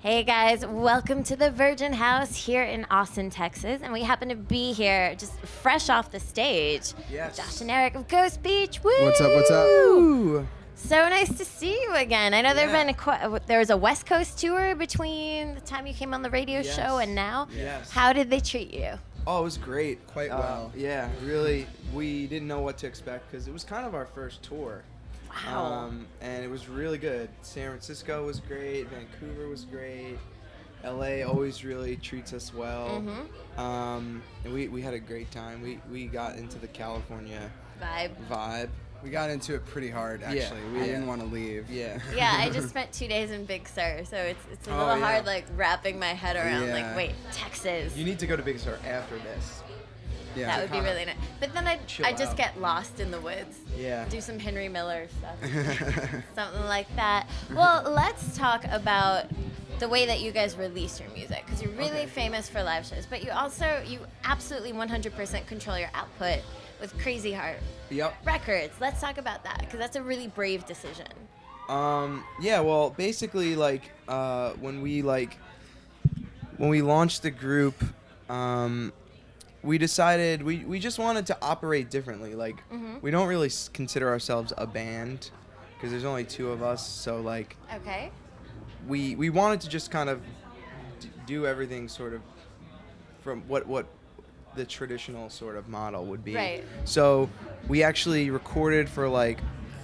Hey guys, welcome to the Virgin House here in Austin, Texas. And we happen to be here just fresh off the stage. Yes. Josh and Eric of Ghost Beach. Woo! What's up? What's up? Ooh. So nice to see you again. I know there was a West Coast tour between the time you came on the radio show and now. Yes. How did they treat you? Oh, it was great. Quite well. Yeah, really. We didn't know what to expect because it was kind of our first tour. Wow. And it was really good. San Francisco was great. Vancouver was great. LA always really treats us well. And we had a great time. We got into the California vibe. We got into it pretty hard, actually. Yeah. We didn't want to leave. Yeah. Yeah, I just spent 2 days in Big Sur, so it's a little Oh, yeah. hard, like wrapping my head around, Yeah. like, wait, Texas. You need to go to Big Sur after this. Yeah. That would be really nice. But then Chill I just out. get lost in the woods. Yeah. Do some Henry Miller stuff. Something like that. Well, let's talk about the way that you guys release your music, because you're really famous for live shows, but you absolutely 100% control your output with Crazy Heart Yep. Records. Let's talk about that, because that's a really brave decision. Yeah, well, basically, like, when we launched the group, we decided we just wanted to operate differently. Like, we don't really consider ourselves a band because there's only two of us. So, like, Okay. we wanted to just kind of do everything sort of from what the traditional sort of model would be. Right. So we actually recorded for like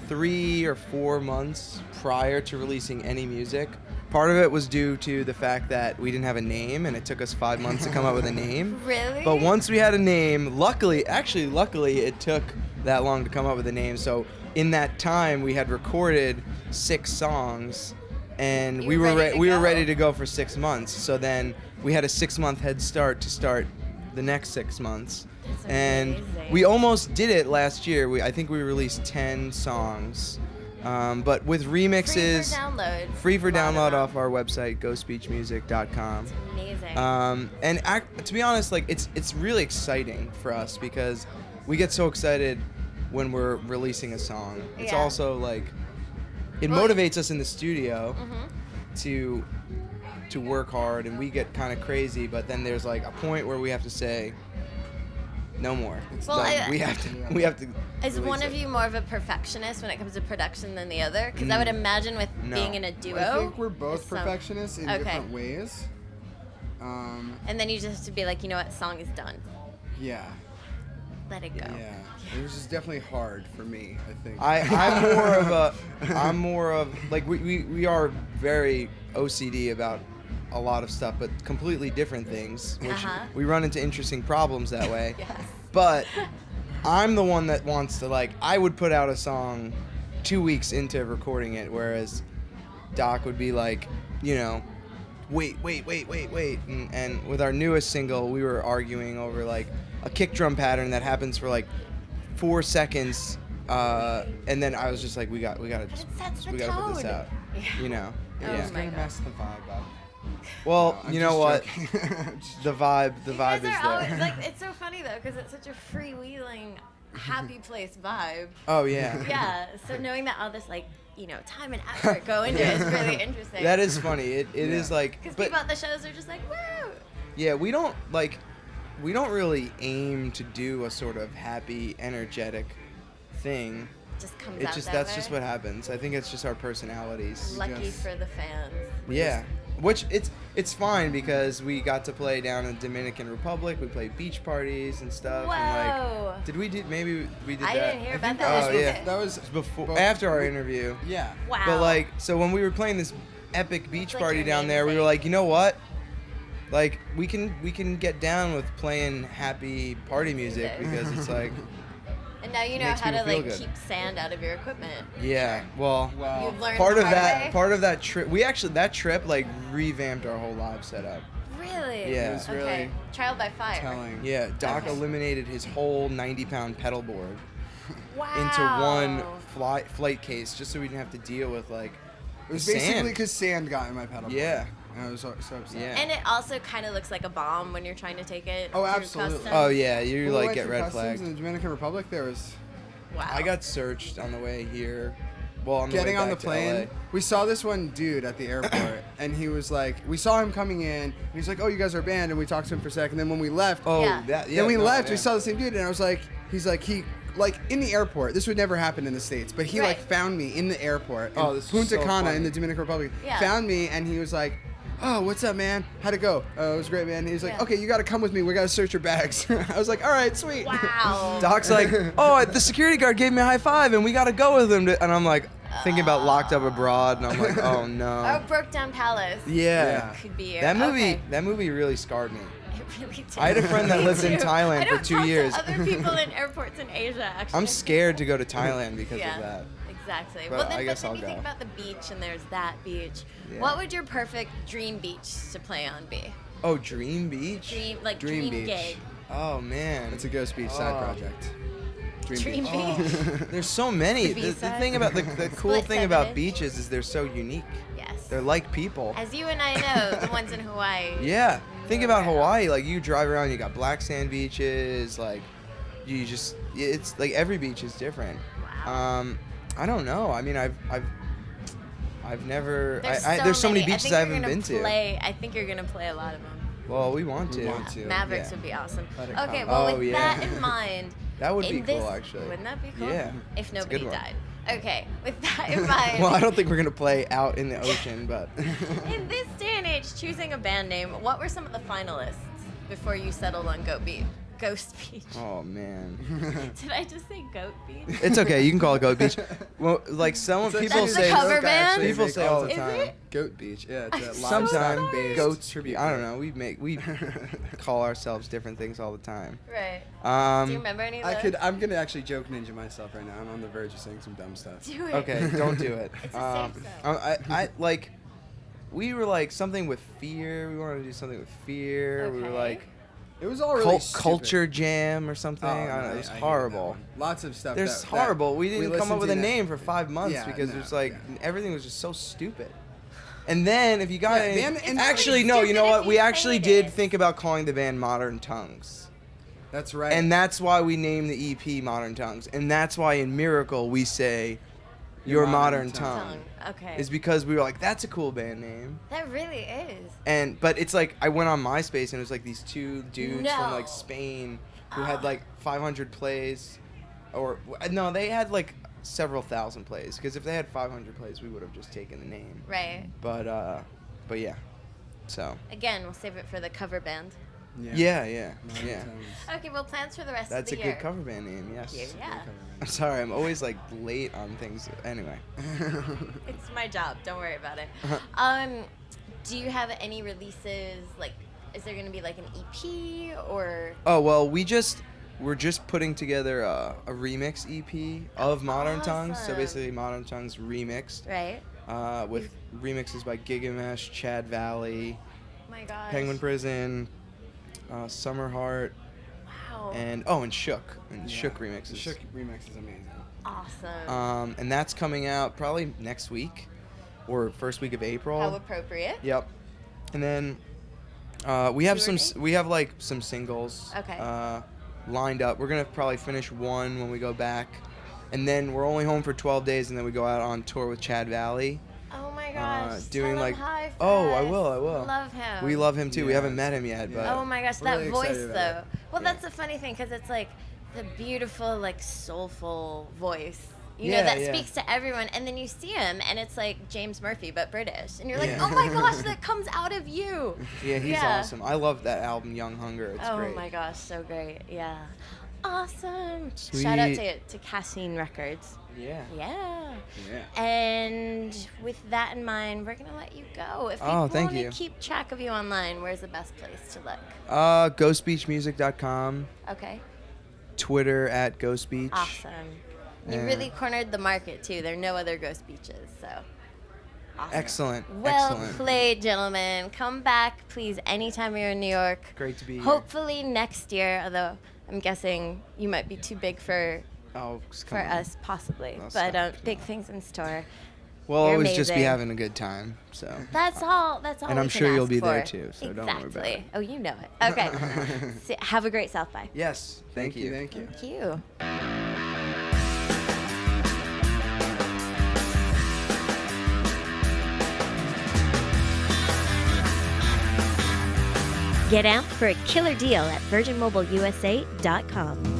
3 or 4 months prior to releasing any music. Part of it was due to the fact that we didn't have a name, and it took us 5 months to come up with a name. Really? But once we had a name, luckily it took that long to come up with a name. So in that time, we had recorded 6 songs, and we were ready to go for 6 months. So then we had a 6-month head start to start the next 6 months. That's And amazing. we almost did it last year. I think we released 10 songs. But with remixes, free for download off our website, ghostbeachmusic.com. Amazing. And to be honest, like it's really exciting for us because we get so excited when we're releasing a song. It's Yeah. also like it Well, motivates us in the studio to work hard, and we get kind of crazy. But then there's like a point where we have to say, no more. It's Well, done. We have to. Is release one of it. you more of a perfectionist when it comes to production than the other? Because I would imagine with No. being in a duo. I think we're both there's some- perfectionists in Okay. different ways. And then you just have to be like, you know what, song is done. Yeah. Let it go. Yeah. It was just definitely hard for me, I think. I'm more of like we are very OCD about a lot of stuff, but completely different things, which we run into interesting problems that way. Yes. But I'm the one that wants to, like, I would put out a song 2 weeks into recording it, whereas Doc would be like, you know, wait. And with our newest single, we were arguing over like a kick drum pattern that happens for like 4 seconds, and then I was just like, we gotta put this out, Yeah. you know. Oh Yeah. my Gonna mess the vibe up. Well, I'm you know just what? joking. The vibe You is guys there. are always, like, it's so funny though, because it's such a freewheeling, happy place vibe. Oh yeah. Yeah. So knowing that all this, like, you know, time and effort go into it is really interesting. That is funny. It is like, Because but people at the shows are just like, woo. yeah, we don't really aim to do a sort of happy, energetic thing. Just comes It out just that that's way. just what happens. I think it's just our personalities. Lucky Yes. for the fans. Yeah. Which it's fine because we got to play down in the Dominican Republic. We played beach parties and stuff. Whoa. And like, did we do? Maybe we did I that. didn't hear I about think that. Oh, yeah. That was before, both- after our interview. Yeah. Wow. But like, so when we were playing this epic beach Like party your down there, we were namesake. like, you know what? Like, we can get down with playing happy party music because it's like, And now you know makes how to people feel like good. keep sand out of your equipment. yeah. Well, Wow. You've learned part the of hard that way? part of that trip, that trip like revamped our whole live setup. Really? Yeah. It was Okay. really Trial by fire. telling. Yeah, Doc Okay. eliminated his whole 90-pound pedal board Wow. into one flight case just so we didn't have to deal with like It was the basically sand. because sand got in my pedal board. Yeah. And I was so upset. Yeah. And it also kind of looks like a bomb when you're trying to take it. Oh, through absolutely. customs. Oh yeah, you When we like went get through red customs flagged. in the Dominican Republic, there was Wow. I got searched on the way here Well, on the getting way on the back to plane, LA. we saw this one dude at the airport, and he was like, we saw him coming in, and he's like, oh, you guys are a band, and we talked to him for a second. Then when we left, Oh, Yeah. then we left, we saw the same dude, and I was like, in the airport. This would never happen in the States, but he Right. like found me in the airport. Oh, in this is Punta so Cana funny. in the Dominican Republic. Yeah. Found me, and he was like, oh, what's up, man? How'd it go? It was great, man. He was like, Yeah. okay, you got to come with me. We got to search your bags. I was like, all right, sweet. Wow. Doc's like, oh, the security guard gave me a high five, and we got to go with him. And I'm like, thinking about Locked Up Abroad, and I'm like, oh no. Oh, Broke Down Palace. Yeah. Could be you. That movie. Okay. That movie really scarred me. It really did. I had a friend that Me lived in too. Thailand I for don't 2 talk to years. other people in airports in Asia, actually. I'm scared to go to Thailand because Yeah. of that. Exactly. But Well, then, I guess then I'll you think go. about the beach, and there's that beach. Yeah. What would your perfect dream beach to play on be? Oh, Dream Beach. Dream Beach. gig. Oh man. It's a Ghost Beach side Oh. project. Dream Beach. Beach. There's so many. The The B-side. thing about the cool Split thing about 7-inch. beaches is they're so unique. Yes. They're like people. As you and I know, the ones in Hawaii. Yeah. Think about Nowhere Hawaii. Like you drive around, you got black sand beaches. Like you just, it's like every beach is different. Wow. I don't know. I mean, I've never. There's so many beaches I haven't been to. I think you're gonna play a lot of them. Well, we want to. We want to. Mavericks Yeah. would be awesome. Let it Okay, come. well, Oh, with yeah. that in mind, That would in be this, cool, actually. Wouldn't that be cool? Yeah. If It's a good nobody one. died. Okay, with that in mind. Well, I don't think we're gonna play out in the ocean, but. In this day and age, choosing a band name, what were some of the finalists before you settled on Ghost Beach? Oh man. Did I just say Goat Beach? It's okay. You can call it Goat Beach. Well, like some It's people That's a say. cover band? People Make say all the Is time. it? Goat Beach. Yeah, it's a Sometimes livestock-based goats. tribute I don't band. know. We call ourselves different things all the time. Right. Do you Um. remember any of those? I'm gonna actually joke ninja myself right now. I'm on the verge of saying some dumb stuff. Do it. Okay, don't do it. It's a safe zone. I like. We were like something with fear. We wanted to do something with fear. We were Okay. like It was all really culture jam or something. Oh, I don't know. no, It was I hated that horrible. one. Lots of stuff. There's that horrible. We didn't come up listened with to a that- name for 5 months Yeah, because no, it's like yeah. everything was just so stupid. And then if you got Yeah, any, band- and- actually It's no, really you know stupid what? if We you actually hate did it. think about calling the band Modern Tongues. That's right. And that's why we named the EP Modern Tongues. And that's why in Miracle we say Your Modern Tongue. Okay. Is because we were like, that's a cool band name. That really is. But it's like I went on MySpace and it was like these two dudes from No. like Spain who had like 500 plays, or no, they had like several thousand plays. Because if they had 500 plays, we would have just taken the name. Right. But yeah, so Again, we'll save it for the cover band. yeah. Okay, well, plans for the rest That's a of the year. good cover band name. Yes. Yeah. I'm sorry, I'm always like late on things. Anyway. It's my job. Don't worry about it. Uh-huh. Do you have any releases? Like, is there gonna be like an EP or? Oh well, we're just putting together a remix EP of Modern Tongues. So Awesome. basically, Modern Tongues remixed. Right. With remixes by Gigamesh, Chad Valley, Oh my gosh. Penguin Prison, Summer Heart, Wow. and Shook. And Shook remixes. The Shook remix is amazing. Awesome. And that's coming out probably next week or first week of April. How appropriate. Yep. And then we have Tour we have like some singles Okay. lined up. We're gonna probably finish one when we go back, and then we're only home for 12 days, and then we go out on tour with Chad Valley. Oh my gosh. doing Tell like him hi for oh, I us. will. Love him. We love him too. We Yeah. haven't met him yet, but Oh my gosh, We're that really voice excited though. about Well, Yeah. that's the funny thing because it's like the beautiful, like soulful voice. You know Yeah, that yeah. speaks to everyone, and then you see him, and it's like James Murphy but British, and you're like, Yeah. oh my gosh, that comes out of you. yeah, he's Yeah. awesome. I love that album, Young Hunger. It's Oh great. my gosh, so great. Yeah. Awesome. Sweet. Shout out to Cassine Records. Yeah. Yeah. Yeah. And with that in mind, we're gonna let you go. If Oh, people thank want you. to keep track of you online, where's the best place to look? Ghostbeachmusic.com, Okay. Twitter at ghostbeach. Awesome. You Yeah. really cornered the market too. There are no other ghost beaches, so. Awesome. Excellent. Well Excellent. played, gentlemen. Come back, please, anytime you're in New York. Great to be here. Hopefully next year, although I'm guessing you might be too big for Oh, come for on. us, possibly. Oh, but stop. big things in store. We'll You're always just be amazing. having a good time. So. That's all. That's all. And we I'm can sure you'll ask be there for. too, so exactly. don't worry about it. Oh, you know it. Okay. Have a great South by. Yes. Thank you. Thank you. Thank you. Get amped for a killer deal at virginmobileusa.com.